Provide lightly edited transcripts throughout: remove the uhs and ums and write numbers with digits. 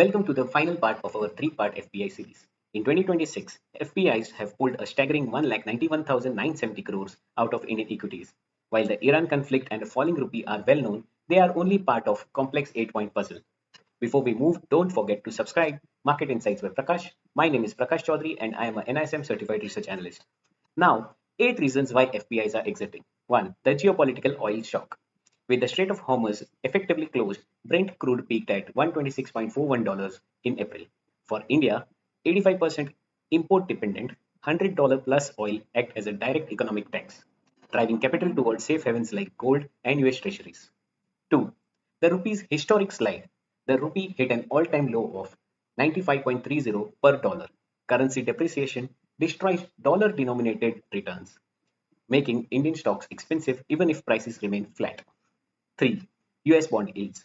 Welcome to the final part of our three-part FPI series. In 2026, FPIs have pulled a staggering 1,91,970 crores out of Indian equities. While the Iran conflict and a falling rupee are well known, they are only part of complex 8-point puzzle. Before we move, don't forget to subscribe Market Insights by Prakash. My name is Prakash Choudhary and I am a NISM-certified research analyst. Now, 8 reasons why FPIs are exiting. 1. The geopolitical oil shock. With the Strait of Hormuz effectively closed, Brent crude peaked at $126.41 in April. For India, 85% import dependent, $100 plus oil act as a direct economic tax, driving capital towards safe havens like gold and US treasuries. 2. The rupee's historic slide. The rupee hit an all-time low of 95.30 per dollar. Currency depreciation destroys dollar-denominated returns, making Indian stocks expensive even if prices remain flat. 3. US bond yields.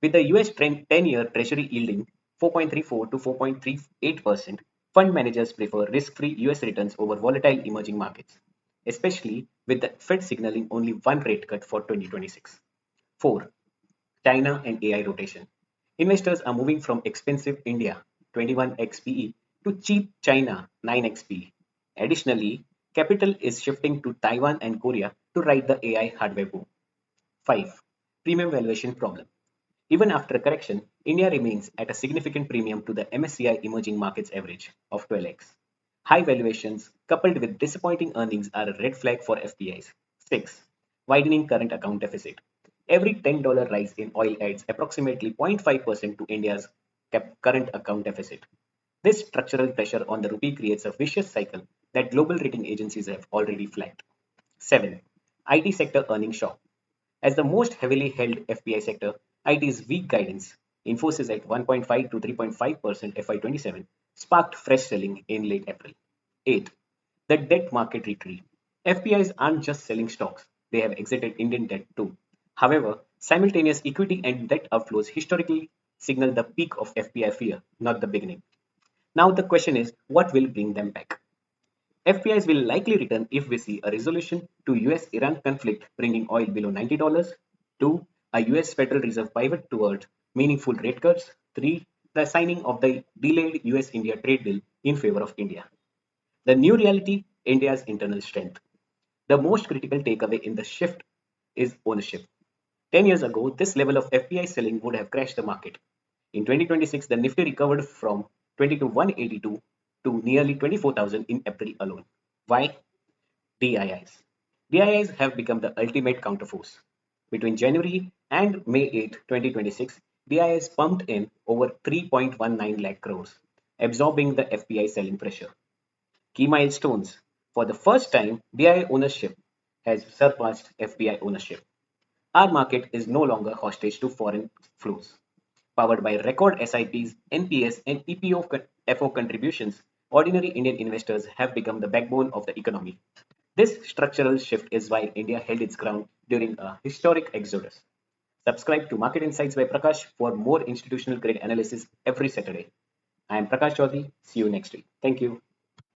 With the US 10-year Treasury yielding 4.34 to 4.38%, fund managers prefer risk-free US returns over volatile emerging markets, especially with the Fed signaling only one rate cut for 2026. 4. China and AI rotation. Investors are moving from expensive India 21x PE to cheap China 9x PE. Additionally, capital is shifting to Taiwan and Korea to ride the AI hardware boom. 5. Premium valuation problem. Even after a correction, India remains at a significant premium to the MSCI emerging markets average of 12x. High valuations coupled with disappointing earnings are a red flag for FPIs. 6. Widening current account deficit. Every $10 rise in oil adds approximately 0.5% to India's current account deficit. This structural pressure on the rupee creates a vicious cycle that global rating agencies have already flagged. 7. IT sector earnings shock. As the most heavily held FPI sector, IT's weak guidance, Infosys at 1.5 to 3.5% FY27, sparked fresh selling in late April. 8. The debt market retreat. FPIs aren't just selling stocks, they have exited Indian debt too. However, simultaneous equity and debt outflows historically signal the peak of FPI fear, not the beginning. Now the question is, what will bring them back? FPIs will likely return if we see a resolution to US-Iran conflict bringing oil below $90. 2. A US Federal Reserve pivot toward meaningful rate cuts. 3. The signing of the delayed US-India trade deal in favor of India. The new reality, India's internal strength. The most critical takeaway in the shift is ownership. 10 years ago, this level of FPI selling would have crashed the market. In 2026, the Nifty recovered from 22,182 to nearly 24,000 in April alone. Why? DIIs. DIIs have become the ultimate counterforce. Between January and May 8, 2026, DIIs pumped in over 3.19 lakh crores, absorbing the FPI selling pressure. Key milestones. For the first time, DII ownership has surpassed FPI ownership. Our market is no longer hostage to foreign flows. Powered by record SIPs, NPS, and EPFO contributions, ordinary Indian investors have become the backbone of the economy. This structural shift is why India held its ground during a historic exodus. Subscribe to Market Insights by Prakash for more institutional grade analysis every Saturday. I am Prakash Choudhary. See you next week. Thank you.